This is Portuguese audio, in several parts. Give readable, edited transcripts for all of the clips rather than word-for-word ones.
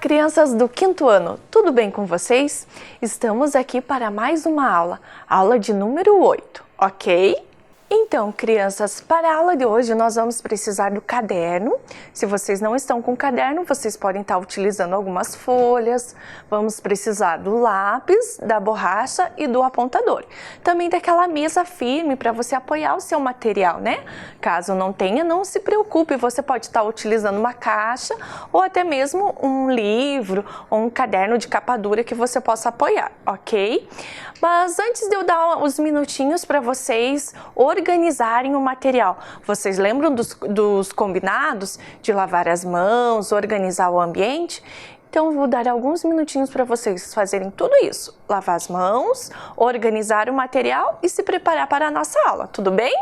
crianças do quinto ano, tudo bem com vocês? Estamos aqui para mais uma aula de número 8, ok? Então, crianças, para a aula de hoje nós vamos precisar do caderno. Se vocês não estão com caderno, vocês podem estar utilizando algumas folhas. Vamos precisar do lápis, da borracha e do apontador. Também daquela mesa firme para você apoiar o seu material, né? Caso não tenha, não se preocupe, você pode estar utilizando uma caixa ou até mesmo um livro ou um caderno de capa dura que você possa apoiar, ok? Mas antes de eu dar os minutinhos para vocês organizarem o material, vocês lembram dos combinados de lavar as mãos, organizar o ambiente? Então, eu vou dar alguns minutinhos para vocês fazerem tudo isso. Lavar as mãos, organizar o material e se preparar para a nossa aula, tudo bem?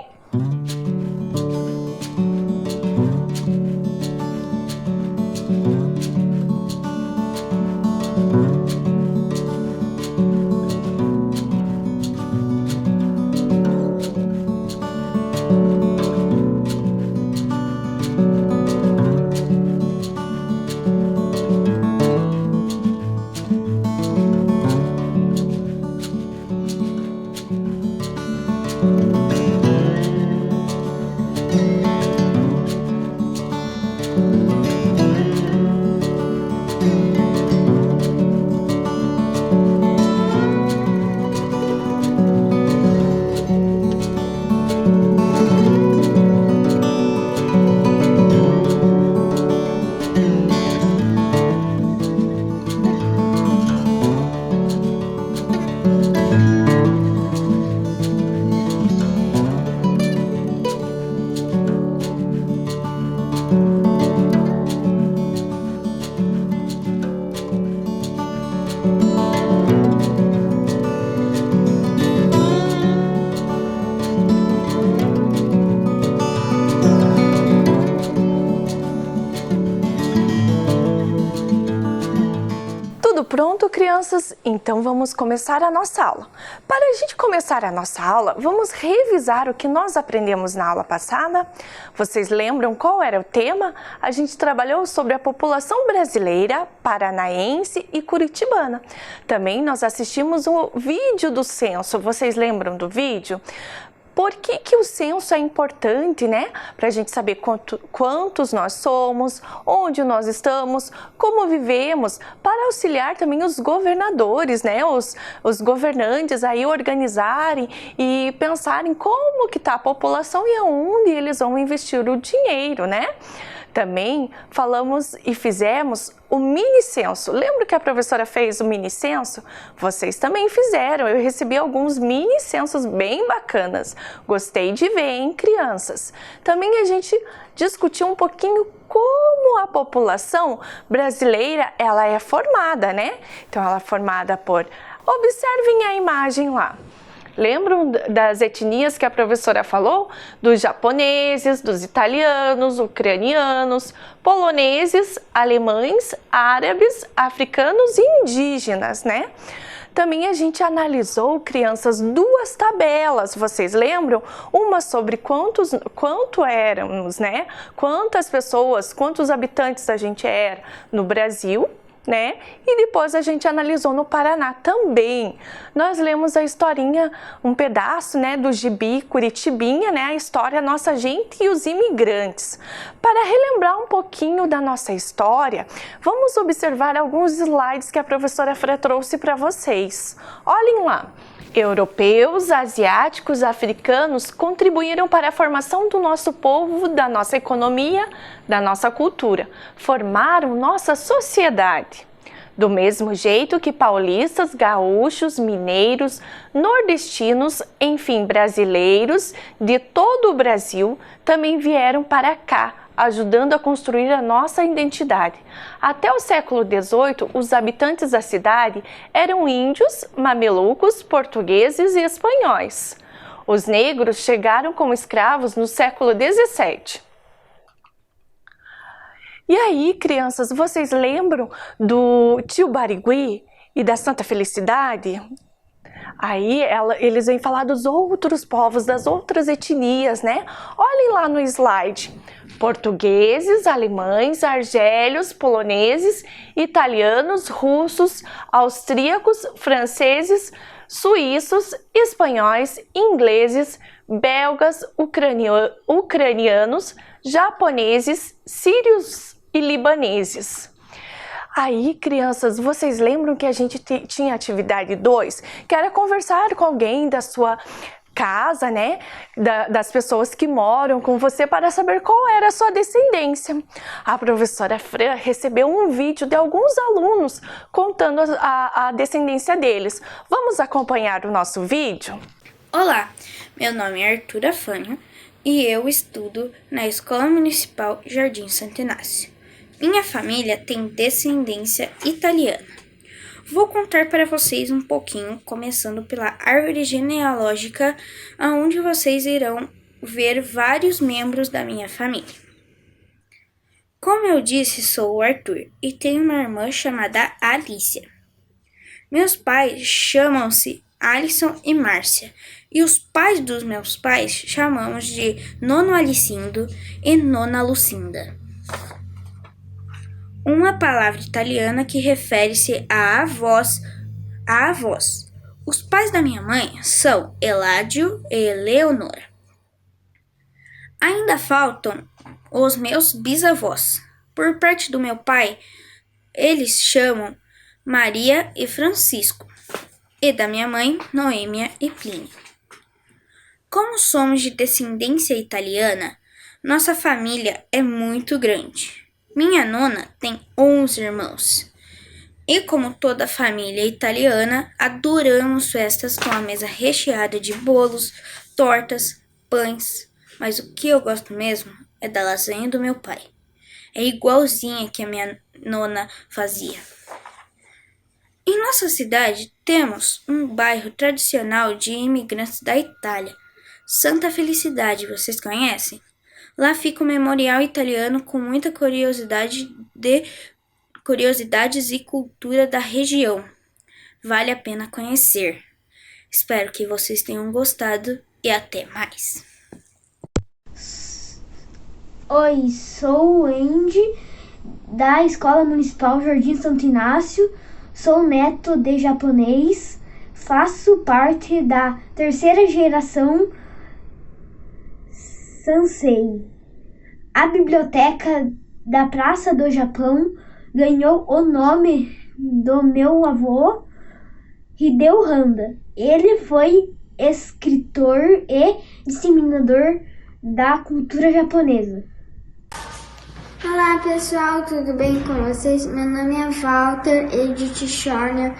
Pronto, crianças? Então vamos começar a nossa aula. Para a gente começar a nossa aula, vamos revisar o que nós aprendemos na aula passada. Vocês lembram qual era o tema? A gente trabalhou sobre a população brasileira, paranaense e curitibana. Também nós assistimos o vídeo do censo. Vocês lembram do vídeo? Por que o censo é importante, né? Para a gente saber quantos nós somos, onde nós estamos, como vivemos, para auxiliar também os governadores, né? Os governantes aí organizarem e pensarem como que está a população e aonde eles vão investir o dinheiro, né? Também falamos e fizemos o mini-censo. Lembra que a professora fez o mini-censo? Vocês também fizeram. Eu recebi alguns mini-censos bem bacanas. Gostei de ver, hein, crianças? Também a gente discutiu um pouquinho como a população brasileira ela é formada, né? Então, ela é formada por... Observem a imagem lá. Lembram das etnias que a professora falou? Dos japoneses, dos italianos, ucranianos, poloneses, alemães, árabes, africanos e indígenas, né? Também a gente analisou, crianças, duas tabelas, vocês lembram? Uma sobre quanto éramos, né? Quantas pessoas, quantos habitantes a gente era no Brasil, né? E depois a gente analisou no Paraná também. Nós lemos a historinha, um pedaço, né, do gibi Curitibinha, né, a história Nossa Gente e os Imigrantes. Para relembrar um pouquinho da nossa história, vamos observar alguns slides que a professora Fran trouxe para vocês. Olhem lá. Europeus, asiáticos, africanos contribuíram para a formação do nosso povo, da nossa economia, da nossa cultura. Formaram nossa sociedade. Do mesmo jeito que paulistas, gaúchos, mineiros, nordestinos, enfim, brasileiros de todo o Brasil também vieram para cá, ajudando a construir a nossa identidade. Até o século XVIII, os habitantes da cidade eram índios, mamelucos, portugueses e espanhóis. Os negros chegaram como escravos no século XVII. E aí, crianças, vocês lembram do tio Barigui e da Santa Felicidade? Eles vêm falar dos outros povos, das outras etnias, né? Olhem lá no slide. Portugueses, alemães, argélios, poloneses, italianos, russos, austríacos, franceses, suíços, espanhóis, ingleses, belgas, ucranianos, japoneses, sírios e libaneses. Aí, crianças, vocês lembram que a gente tinha atividade 2, que era conversar com alguém da sua casa, né? Das pessoas que moram com você para saber qual era a sua descendência. A professora Fran recebeu um vídeo de alguns alunos contando a descendência deles. Vamos acompanhar o nosso vídeo? Olá, meu nome é Arthur Afânio e eu estudo na Escola Municipal Jardim Santo Inácio. Minha família tem descendência italiana. Vou contar para vocês um pouquinho, começando pela árvore genealógica, onde vocês irão ver vários membros da minha família. Como eu disse, sou o Arthur e tenho uma irmã chamada Alicia. Meus pais chamam-se Alisson e Márcia, e os pais dos meus pais chamamos de Nono Alicindo e Nona Lucinda. Uma palavra italiana que refere-se a avós. Os pais da minha mãe são Eládio e Eleonora. Ainda faltam os meus bisavós. Por parte do meu pai, eles chamam Maria e Francisco. E da minha mãe, Noêmia e Plínio. Como somos de descendência italiana, nossa família é muito grande. Minha nona tem 11 irmãos. E como toda família italiana, adoramos festas com a mesa recheada de bolos, tortas, pães. Mas o que eu gosto mesmo é da lasanha do meu pai. É igualzinha que a minha nona fazia. Em nossa cidade, temos um bairro tradicional de imigrantes da Itália, Santa Felicidade, vocês conhecem? Lá fica o memorial italiano com muita curiosidades e cultura da região. Vale a pena conhecer. Espero que vocês tenham gostado e até mais. Oi, sou o Andy, da Escola Municipal Jardim Santo Inácio. Sou neto de japonês. Faço parte da terceira geração Sansei. A biblioteca da Praça do Japão ganhou o nome do meu avô, Hideo Handa. Ele foi escritor e disseminador da cultura japonesa. Olá pessoal, tudo bem com vocês? Meu nome é Walter Edith Schorner.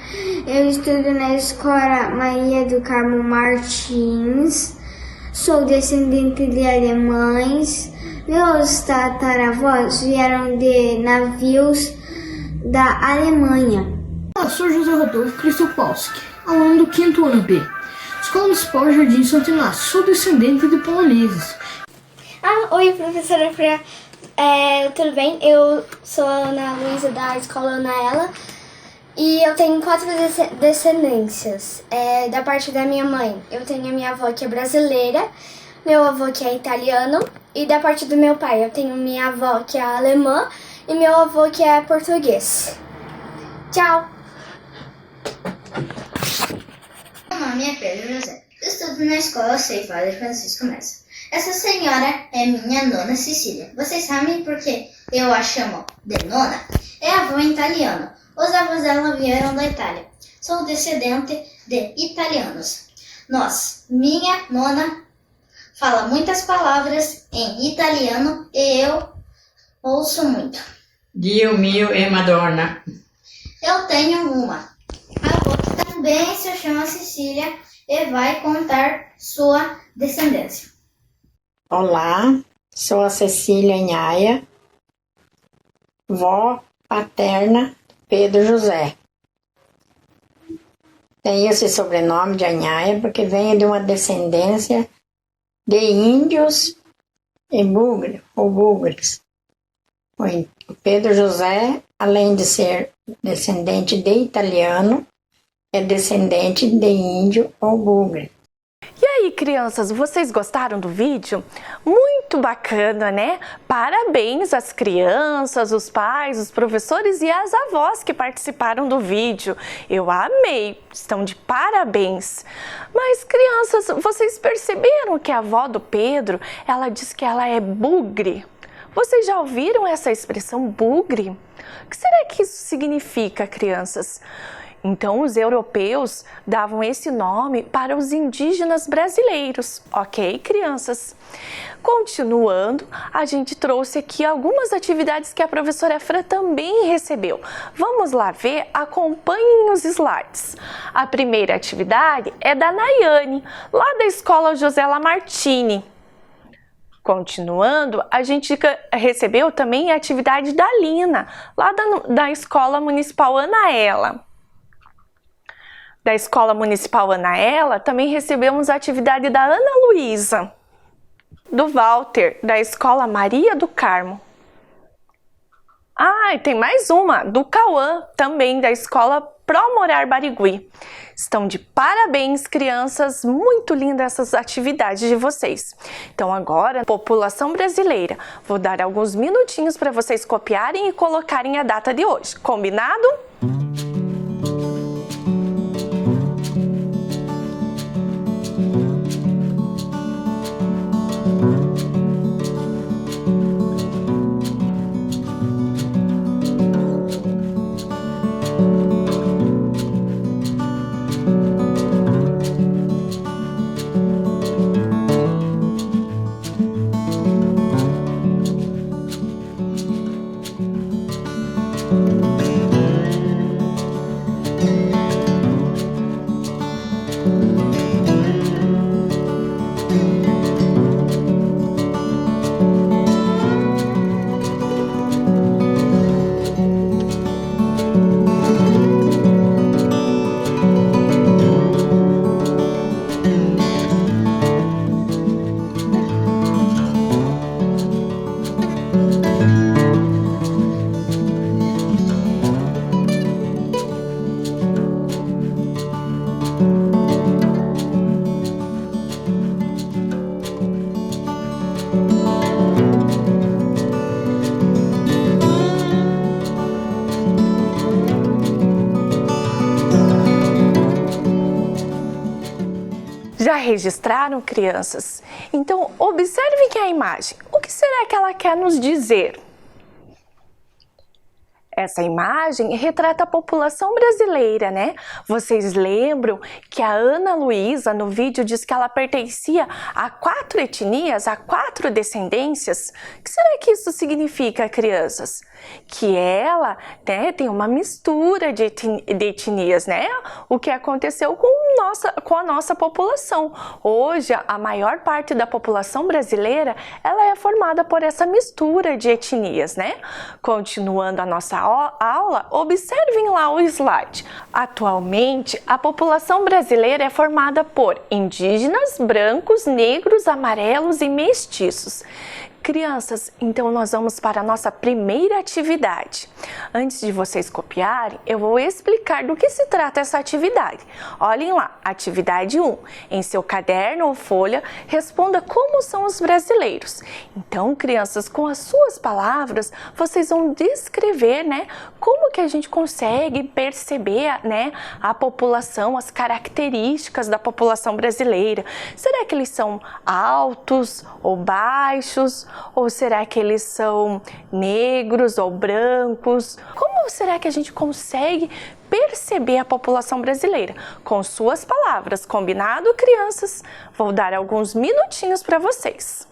Eu estudo na Escola Maria do Carmo Martins. Sou descendente de alemães. Meus tataravós vieram de navios da Alemanha. Olá, sou José Rodolfo Krystopolski, aluno do 5º ano B, Escola Municipal Jardim Santo Inácio. Sou descendente de poloneses. Oi, professora Fran. Tudo bem? Eu sou a Ana Luísa da Escola Anaela e eu tenho 4 descendências. Da parte da minha mãe, eu tenho a minha avó que é brasileira, meu avô que é italiano, e da parte do meu pai, eu tenho minha avó que é alemã e meu avô que é português. Tchau! Meu nome é Pedro José. Estudo na escola Sei Padre Francisco Messa. Essa senhora é minha nona Cecília. Vocês sabem por que eu a chamo de nona? É avó italiano. Os avós dela vieram da Itália. Sou descendente de italianos. Minha nona, fala muitas palavras em italiano e eu ouço muito. Dio mio e Madonna. Eu tenho uma avó que também se chama Cecília e vai contar sua descendência. Olá, sou a Cecília Nhaia, vó paterna Pedro José. Tenho esse sobrenome de Anhaia porque venho de uma descendência de índios e búlgaros. O Pedro José, além de ser descendente de italiano, é descendente de índio ou bugre. E aí, crianças, vocês gostaram do vídeo? Muito bacana, né? Parabéns às crianças, os pais, os professores e as avós que participaram do vídeo. Eu amei, estão de parabéns. Mas, crianças, vocês perceberam que a avó do Pedro, ela diz que ela é bugre? Vocês já ouviram essa expressão bugre? O que será que isso significa, crianças? Então, os europeus davam esse nome para os indígenas brasileiros, ok, crianças? Continuando, a gente trouxe aqui algumas atividades que a professora Fran também recebeu. Vamos lá ver? Acompanhem os slides. A primeira atividade é da Nayane, lá da Escola José Lamartine. Continuando, a gente recebeu também a atividade da Lina, lá da Escola Municipal Anaela. Da Escola Municipal Anaela, também recebemos a atividade da Ana Luísa, do Walter, da Escola Maria do Carmo. Ah, e tem mais uma, do Cauã, também da Escola Pro Morar Barigui. Estão de parabéns, crianças, muito lindas essas atividades de vocês. Então agora, população brasileira, vou dar alguns minutinhos para vocês copiarem e colocarem a data de hoje, combinado? Já registraram, crianças? Então, observem a imagem. O que será que ela quer nos dizer? Essa imagem retrata a população brasileira, né? Vocês lembram que a Ana Luísa no vídeo diz que ela pertencia a 4 etnias, a 4 descendências? O que será que isso significa, crianças? Que ela, né, tem uma mistura de etnias, né? O que aconteceu com a nossa população. Hoje, a maior parte da população brasileira, ela é formada por essa mistura de etnias, né? Continuando a nossa aula, observem lá o slide. Atualmente, a população brasileira é formada por indígenas, brancos, negros, amarelos e mestiços. Crianças, então nós vamos para a nossa primeira atividade. Antes de vocês copiarem, eu vou explicar do que se trata essa atividade. Olhem lá, atividade 1. Em seu caderno ou folha, responda como são os brasileiros. Então, crianças, com as suas palavras, vocês vão descrever, né, como que a gente consegue perceber, né, a população, as características da população brasileira. Será que eles são altos ou baixos? Ou será que eles são negros ou brancos? Como será que a gente consegue perceber a população brasileira? Com suas palavras, combinado, crianças? Vou dar alguns minutinhos para vocês.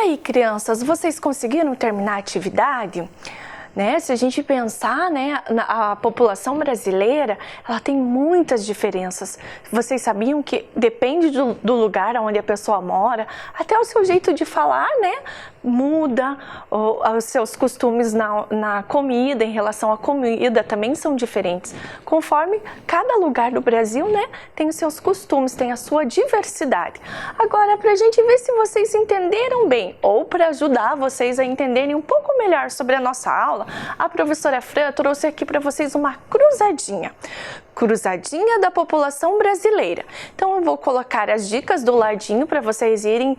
aí, crianças, vocês conseguiram terminar a atividade? Né? Se a gente pensar, né, a população brasileira, ela tem muitas diferenças. Vocês sabiam que depende do lugar onde a pessoa mora, até o seu jeito de falar, né, muda, os seus costumes na comida, em relação à comida, também são diferentes. Conforme cada lugar do Brasil, né, tem os seus costumes, tem a sua diversidade. Agora, para a gente ver se vocês entenderam bem, ou para ajudar vocês a entenderem um pouco melhor sobre a nossa aula, a professora Fran trouxe aqui para vocês uma cruzadinha. Cruzadinha da população brasileira. Então eu vou colocar as dicas do ladinho para vocês irem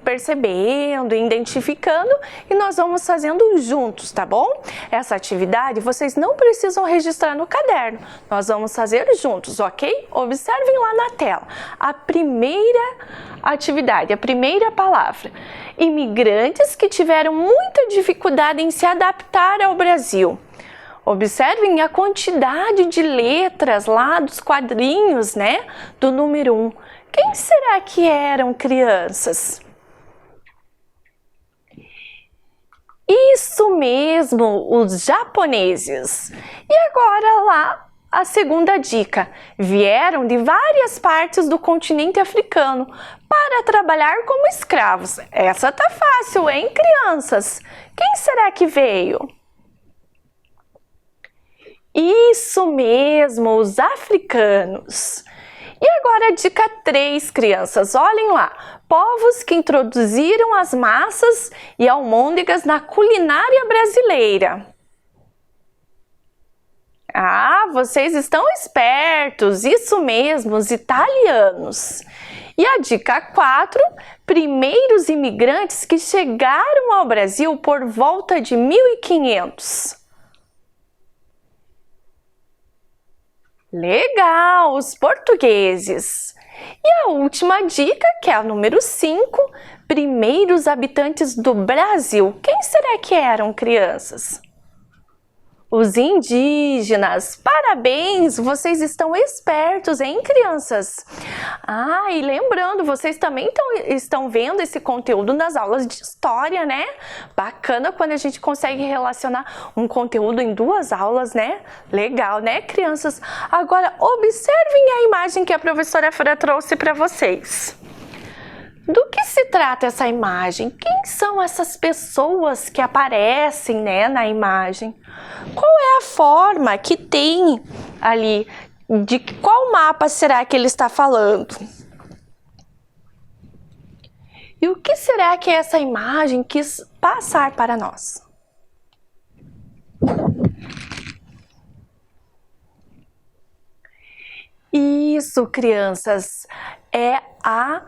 percebendo, identificando, e nós vamos fazendo juntos, tá bom? Essa atividade vocês não precisam registrar no caderno, nós vamos fazer juntos, ok? Observem lá na tela. A primeira atividade, a primeira palavra: imigrantes que tiveram muita dificuldade em se adaptar ao Brasil. Observem a quantidade de letras lá dos quadrinhos, né, do número 1. Quem será que eram, crianças? Isso mesmo, os japoneses. E agora lá, a segunda dica: vieram de várias partes do continente africano para trabalhar como escravos. Essa tá fácil, hein, crianças? Quem será que veio? Isso mesmo, os africanos. E agora a dica 3, crianças, olhem lá. Povos que introduziram as massas e almôndegas na culinária brasileira. Ah, vocês estão espertos, isso mesmo, os italianos. E a dica 4, primeiros imigrantes que chegaram ao Brasil por volta de 1500. Legal, os portugueses. E a última dica, que é a número 5, primeiros habitantes do Brasil. Quem será que eram, crianças? Os indígenas. Parabéns, vocês estão espertos, hein, crianças? Ah, e lembrando, vocês também estão vendo esse conteúdo nas aulas de história, né? Bacana quando a gente consegue relacionar um conteúdo em 2 aulas, né? Legal, né, crianças? Agora, observem a imagem que a professora Fran trouxe para vocês. Do que se trata essa imagem? Quem são essas pessoas que aparecem, né, na imagem? Qual é a forma que tem ali? De qual mapa será que ele está falando? E o que será que essa imagem quis passar para nós? Isso, crianças, é a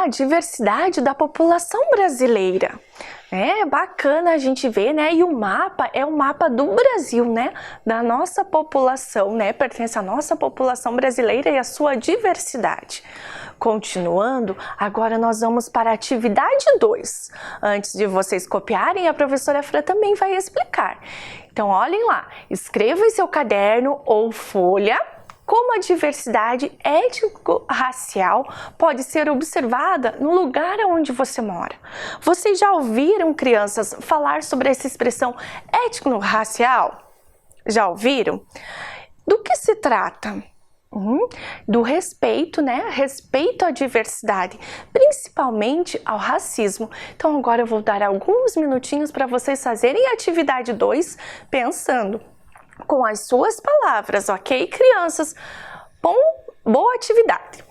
diversidade da população brasileira. É bacana a gente ver, né? E o mapa é o mapa do Brasil, né? Da nossa população, né? Pertence à nossa população brasileira e à sua diversidade. Continuando, agora nós vamos para a atividade 2. Antes de vocês copiarem, a professora Fran também vai explicar. Então, olhem lá, escreva em seu caderno ou folha como a diversidade étnico-racial pode ser observada no lugar onde você mora. Vocês já ouviram, crianças, falar sobre essa expressão étnico-racial? Já ouviram? Do que se trata? Do respeito, né? Respeito à diversidade, principalmente ao racismo. Então agora eu vou dar alguns minutinhos para vocês fazerem a atividade 2, pensando com as suas palavras, ok, crianças? Boa atividade!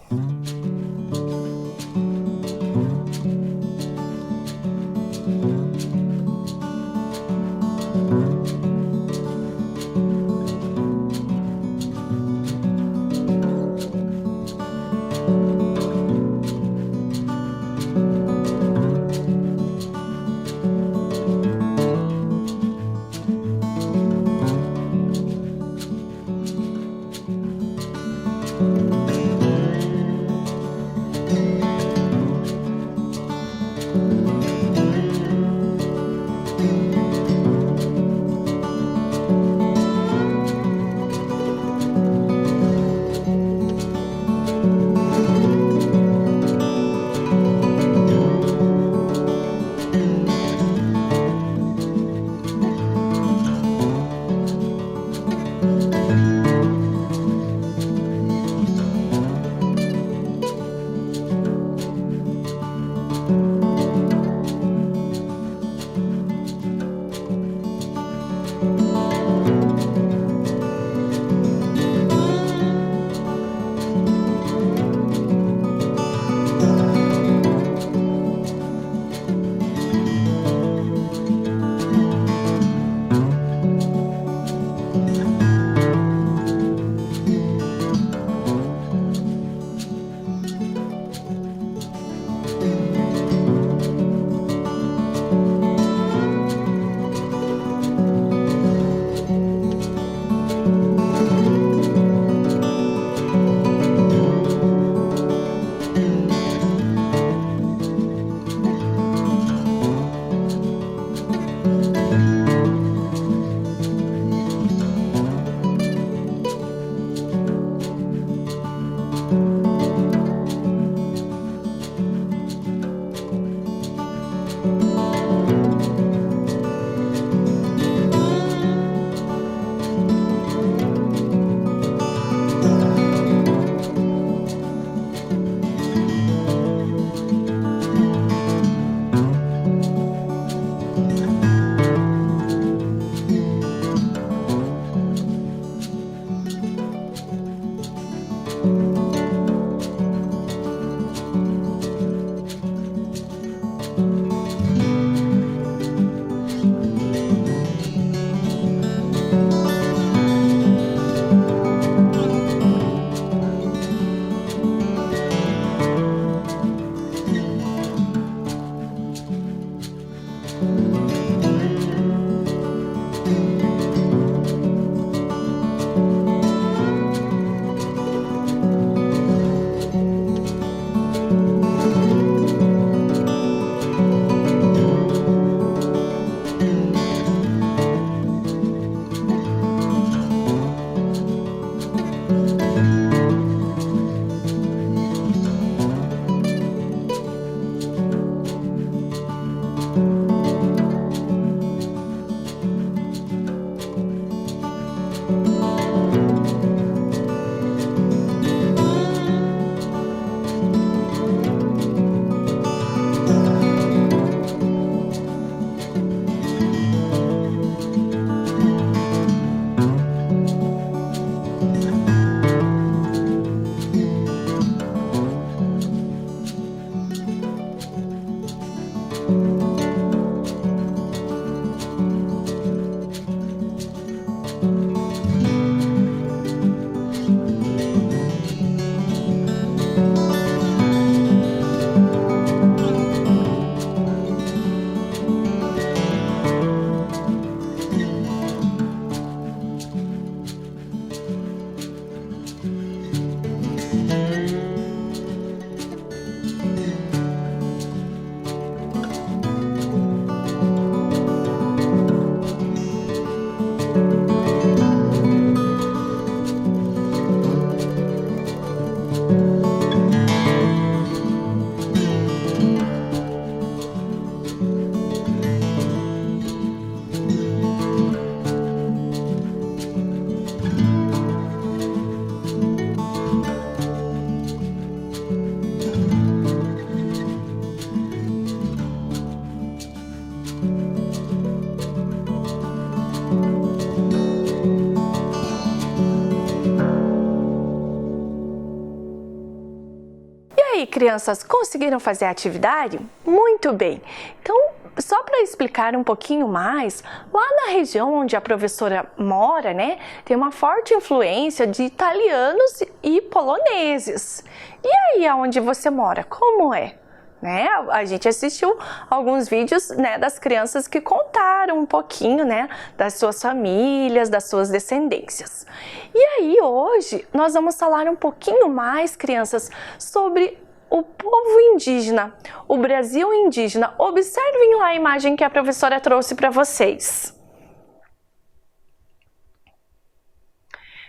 crianças, conseguiram fazer a atividade? Muito bem! Então, só para explicar um pouquinho mais, lá na região onde a professora mora, né, tem uma forte influência de italianos e poloneses. E aí, aonde você mora, como é? Né? A gente assistiu alguns vídeos, né, das crianças que contaram um pouquinho, né, das suas famílias, das suas descendências. E aí hoje nós vamos falar um pouquinho mais, crianças, sobre o povo indígena, o Brasil indígena. Observem lá a imagem que a professora trouxe para vocês.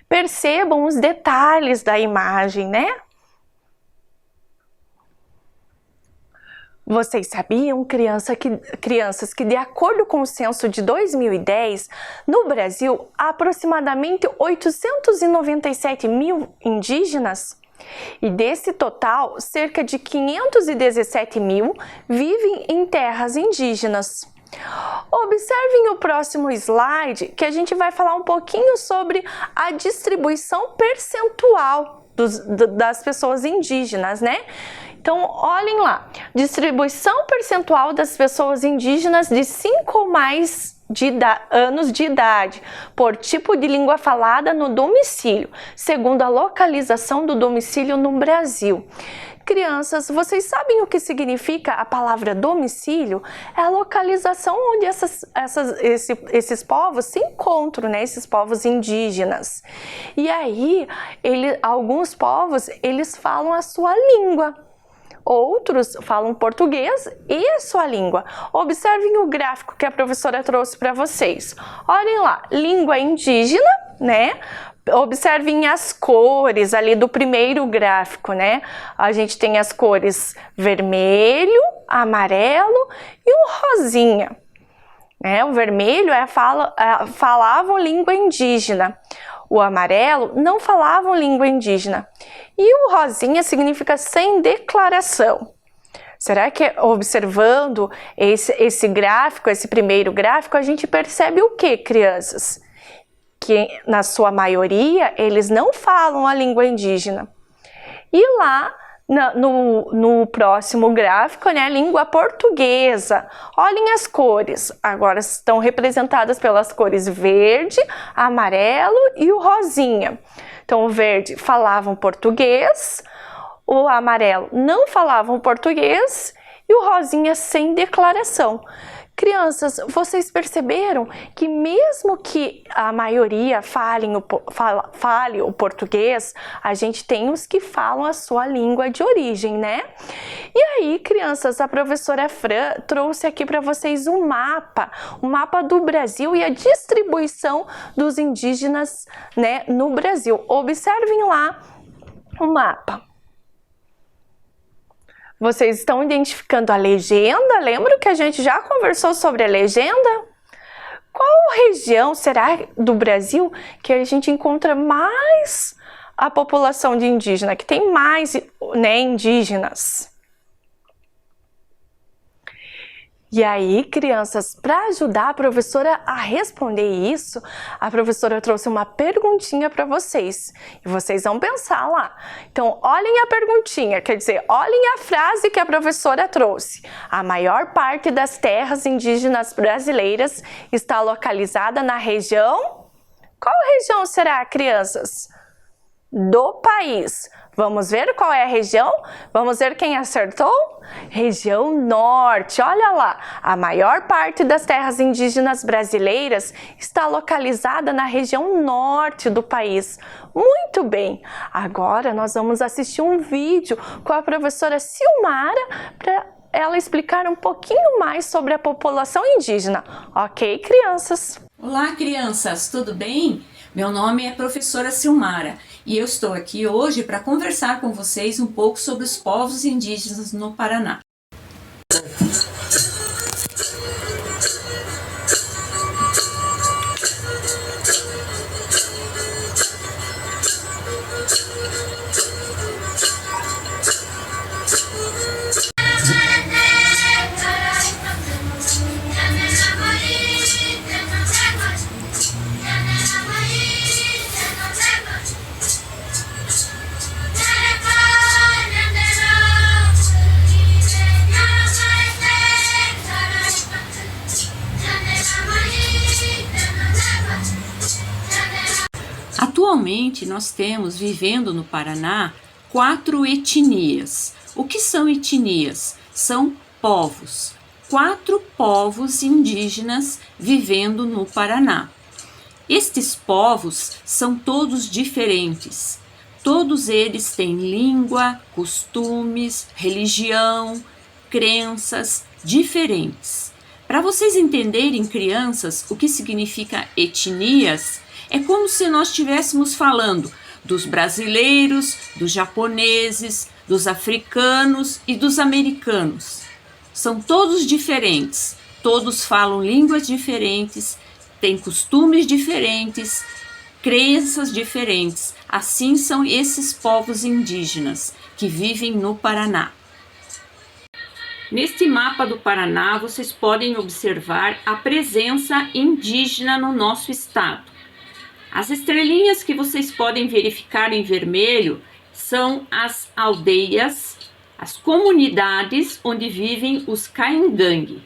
Percebam os detalhes da imagem, né? Vocês sabiam, crianças, que de acordo com o censo de 2010, no Brasil, há aproximadamente 897 mil indígenas? E desse total, cerca de 517 mil vivem em terras indígenas. Observem o próximo slide, que a gente vai falar um pouquinho sobre a distribuição percentual das pessoas indígenas, né? Então, olhem lá, distribuição percentual das pessoas indígenas de 5 ou mais anos de idade, por tipo de língua falada no domicílio, segundo a localização do domicílio no Brasil. Crianças, vocês sabem o que significa a palavra domicílio? É a localização onde esses povos se encontram, né? Esses povos indígenas. E aí, alguns povos, eles falam a sua língua. Outros falam português e a sua língua. Observem o gráfico que a professora trouxe para vocês. Olhem lá, língua indígena, né? Observem as cores ali do primeiro gráfico, né? A gente tem as cores vermelho, amarelo e o rosinha. Né? O vermelho falavam língua indígena. O amarelo não falavam língua indígena. E o rosinha significa sem declaração. Será que observando esse gráfico, esse primeiro gráfico, a gente percebe o que, crianças? Que na sua maioria eles não falam a língua indígena. E lá no próximo gráfico, né, a língua portuguesa. Olhem as cores, agora estão representadas pelas cores verde, amarelo e o rosinha. Então o verde falavam português, o amarelo não falavam português e o rosinha sem declaração. Crianças, vocês perceberam que mesmo que a maioria fale o português, a gente tem os que falam a sua língua de origem, né? E aí, crianças, a professora Fran trouxe aqui para vocês um mapa do Brasil e a distribuição dos indígenas, né, no Brasil. Observem lá o mapa. Vocês estão identificando a legenda? Lembra que a gente já conversou sobre a legenda? Qual região será do Brasil que a gente encontra mais a população de indígena, que tem mais, né, indígenas? E aí, crianças, para ajudar a professora a responder isso, a professora trouxe uma perguntinha para vocês. E vocês vão pensar lá. Então, olhem a perguntinha, quer dizer, olhem a frase que a professora trouxe. A maior parte das terras indígenas brasileiras está localizada na região... Qual região será, crianças? Do país. Vamos ver qual é a região? Vamos ver quem acertou? Região Norte. Olha lá, a maior parte das terras indígenas brasileiras está localizada na região Norte do país. Muito bem! Agora nós vamos assistir um vídeo com a professora Silmara para ela explicar um pouquinho mais sobre a população indígena. Ok, crianças? Olá, crianças, tudo bem? Meu nome é professora Silmara e eu estou aqui hoje para conversar com vocês um pouco sobre os povos indígenas no Paraná. Atualmente nós temos vivendo no Paraná 4 etnias. O que são etnias? São povos. 4 povos indígenas vivendo no Paraná. Estes povos são todos diferentes. Todos eles têm língua, costumes, religião, crenças diferentes. Para vocês entenderem, crianças, o que significa etnias, é como se nós estivéssemos falando dos brasileiros, dos japoneses, dos africanos e dos americanos. São todos diferentes, todos falam línguas diferentes, têm costumes diferentes, crenças diferentes. Assim são esses povos indígenas que vivem no Paraná. Neste mapa do Paraná, vocês podem observar a presença indígena no nosso estado. As estrelinhas que vocês podem verificar em vermelho são as aldeias, as comunidades onde vivem os Caingangue.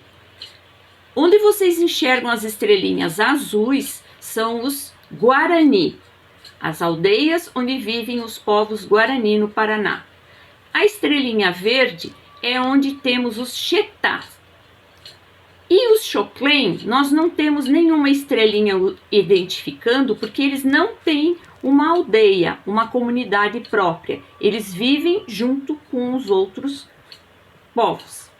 Onde vocês enxergam as estrelinhas azuis são os Guarani, as aldeias onde vivem os povos Guarani no Paraná. A estrelinha verde é onde temos os Xetás. E os Xoclen, nós não temos nenhuma estrelinha identificando, porque eles não têm uma aldeia, uma comunidade própria. Eles vivem junto com os outros povos.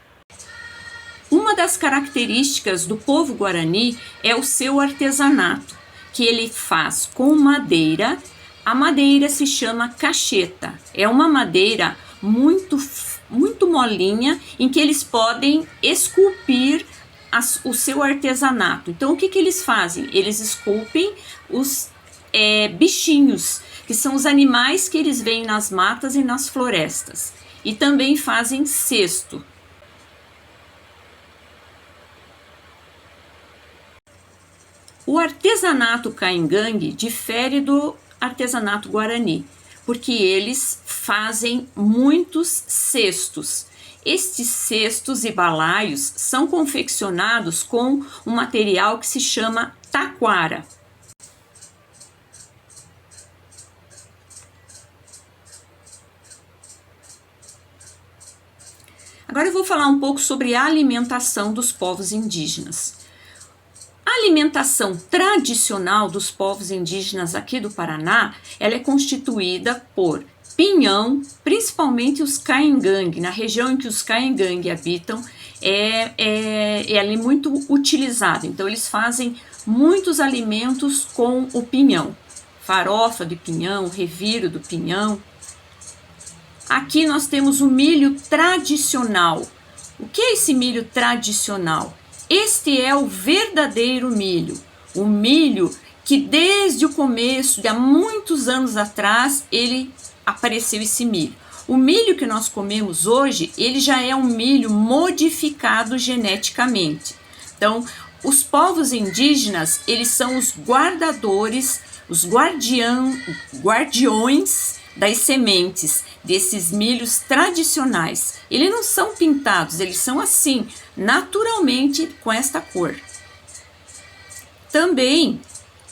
Uma das características do povo Guarani é o seu artesanato, que ele faz com madeira. A madeira se chama cacheta. É uma madeira muito molinha, em que eles podem esculpir o seu artesanato. Então, o que eles fazem? Eles esculpem os bichinhos, que são os animais que eles veem nas matas e nas florestas. E também fazem cesto. O artesanato Caingangue difere do artesanato Guarani, porque eles fazem muitos cestos. Estes cestos e balaios são confeccionados com um material que se chama taquara. Agora eu vou falar um pouco sobre a alimentação dos povos indígenas. A alimentação tradicional dos povos indígenas aqui do Paraná, ela é constituída por pinhão, principalmente os Caingangue. Na região em que os Caingangue habitam, é ali muito utilizado. Então, eles fazem muitos alimentos com o pinhão. Farofa de pinhão, reviro do pinhão. Aqui nós temos o milho tradicional. O que é esse milho tradicional? Este é o verdadeiro milho. O milho que desde o começo, de há muitos anos atrás, ele apareceu esse milho. O milho que nós comemos hoje, ele já é um milho modificado geneticamente. Então, os povos indígenas, eles são os guardadores, os guardiões das sementes desses milhos tradicionais. Eles não são pintados, eles são assim, naturalmente com esta cor. Também,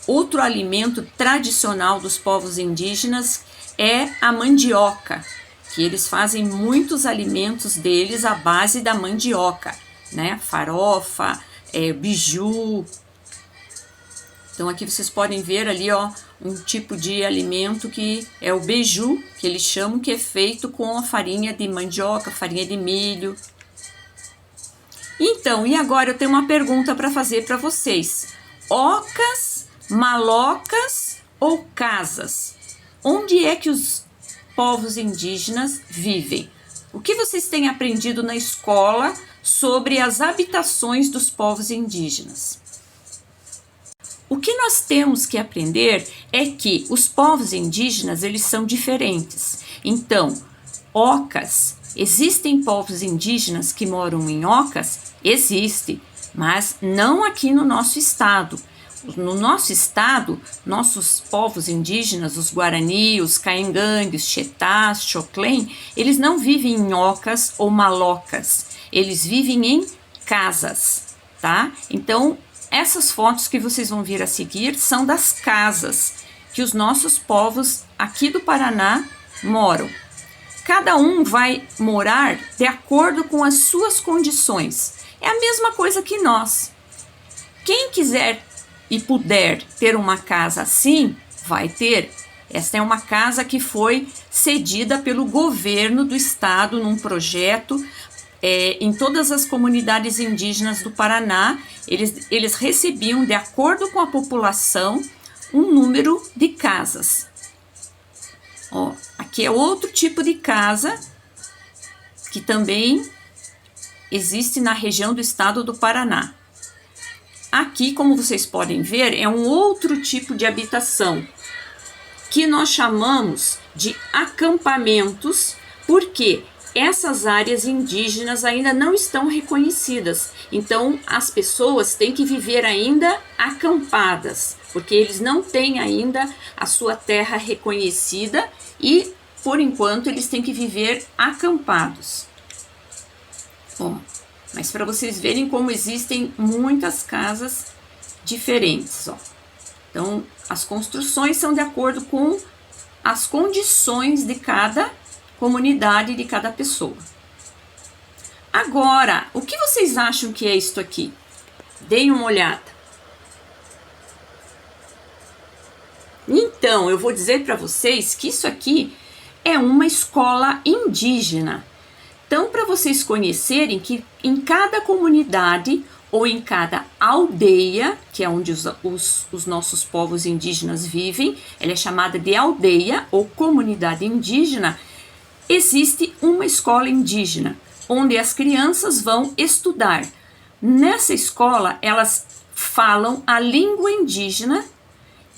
outro alimento tradicional dos povos indígenas é a mandioca, que eles fazem muitos alimentos deles à base da mandioca, né? Farofa, biju. Então aqui vocês podem ver ali, ó, um tipo de alimento que é o beiju, que eles chamam, que é feito com a farinha de mandioca, farinha de milho. Então, e agora eu tenho uma pergunta para fazer para vocês. Ocas, malocas ou casas? Onde é que os povos indígenas vivem? O que vocês têm aprendido na escola sobre as habitações dos povos indígenas? O que nós temos que aprender é que os povos indígenas, eles são diferentes. Então, ocas, existem povos indígenas que moram em ocas? Existe, mas não aqui no nosso estado. No nosso estado, nossos povos indígenas, os Guarani, os Caingangue, os Xetás, Xoclen, eles não vivem em ocas ou malocas, eles vivem em casas, tá? Então, essas fotos que vocês vão ver a seguir são das casas que os nossos povos aqui do Paraná moram. Cada um vai morar de acordo com as suas condições. É a mesma coisa que nós. Quem quiser e puder ter uma casa assim, vai ter. Esta é uma casa que foi cedida pelo governo do estado num projeto em todas as comunidades indígenas do Paraná. Eles recebiam, de acordo com a população, um número de casas. Ó, aqui é outro tipo de casa que também existe na região do estado do Paraná. Aqui, como vocês podem ver, é um outro tipo de habitação que nós chamamos de acampamentos, porque essas áreas indígenas ainda não estão reconhecidas. Então, as pessoas têm que viver ainda acampadas, porque eles não têm ainda a sua terra reconhecida e, por enquanto, eles têm que viver acampados. Bom, mas para vocês verem como existem muitas casas diferentes, ó. Então, as construções são de acordo com as condições de cada comunidade, de cada pessoa. Agora, o que vocês acham que é isto aqui? Deem uma olhada. Então, eu vou dizer para vocês que isso aqui é uma escola indígena. Então, para vocês conhecerem que em cada comunidade ou em cada aldeia, que é onde os nossos povos indígenas vivem, ela é chamada de aldeia ou comunidade indígena, existe uma escola indígena, onde as crianças vão estudar. Nessa escola, elas falam a língua indígena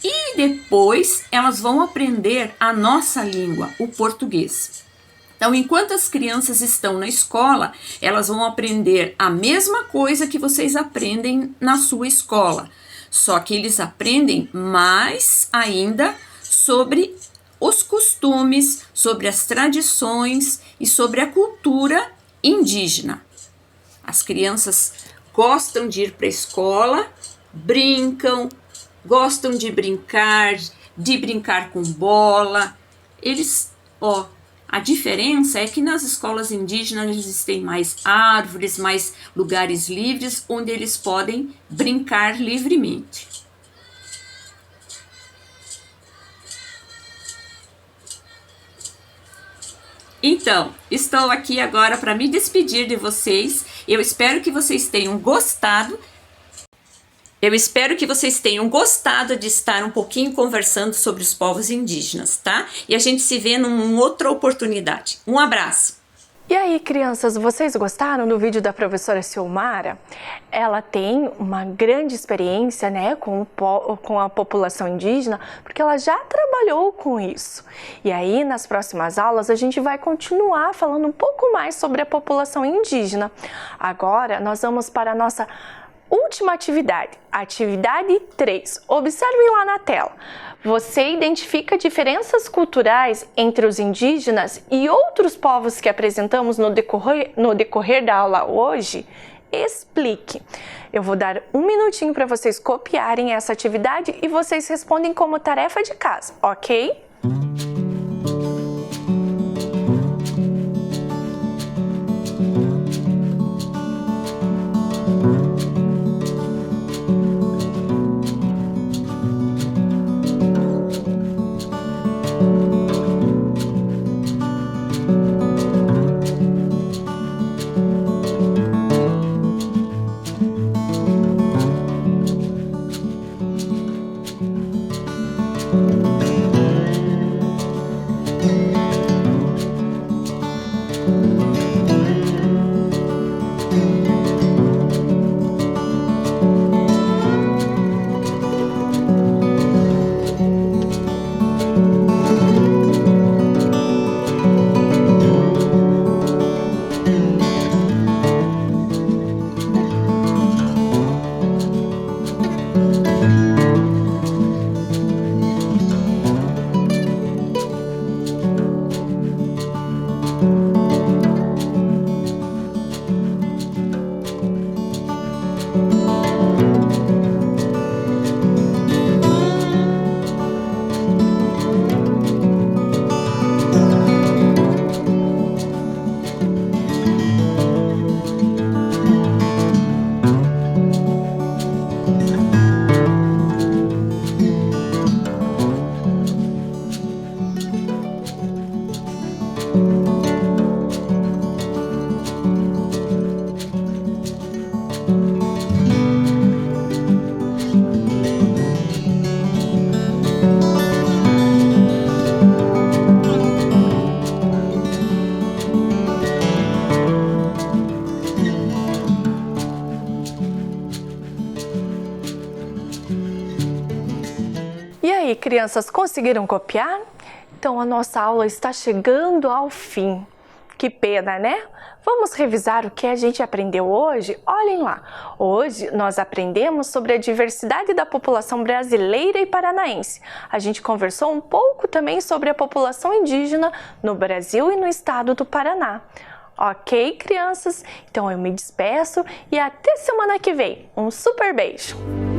e depois elas vão aprender a nossa língua, o português. Então, enquanto as crianças estão na escola, elas vão aprender a mesma coisa que vocês aprendem na sua escola. Só que eles aprendem mais ainda sobre os costumes, sobre as tradições e sobre a cultura indígena. As crianças gostam de ir para a escola, brincam, gostam de brincar com bola. A diferença é que nas escolas indígenas existem mais árvores, mais lugares livres onde eles podem brincar livremente. Então, estou aqui agora para me despedir de vocês. Eu espero que vocês tenham gostado. Eu espero que vocês tenham gostado de estar um pouquinho conversando sobre os povos indígenas, tá? E a gente se vê numa outra oportunidade. Um abraço! E aí, crianças, vocês gostaram do vídeo da professora Silmara? Ela tem uma grande experiência, né, com a população indígena, porque ela já trabalhou com isso. E aí, nas próximas aulas, a gente vai continuar falando um pouco mais sobre a população indígena. Agora, nós vamos para a nossa última atividade, atividade 3. Observem lá na tela. Você identifica diferenças culturais entre os indígenas e outros povos que apresentamos no decorrer da aula hoje? Explique. Eu vou dar um minutinho para vocês copiarem essa atividade e vocês respondem como tarefa de casa, ok? crianças, conseguiram copiar? Então a nossa aula está chegando ao fim. Que pena, né? Vamos revisar o que a gente aprendeu hoje? Olhem lá! Hoje nós aprendemos sobre a diversidade da população brasileira e paranaense. A gente conversou um pouco também sobre a população indígena no Brasil e no estado do Paraná. Ok, crianças? Então eu me despeço e até semana que vem. Um super beijo!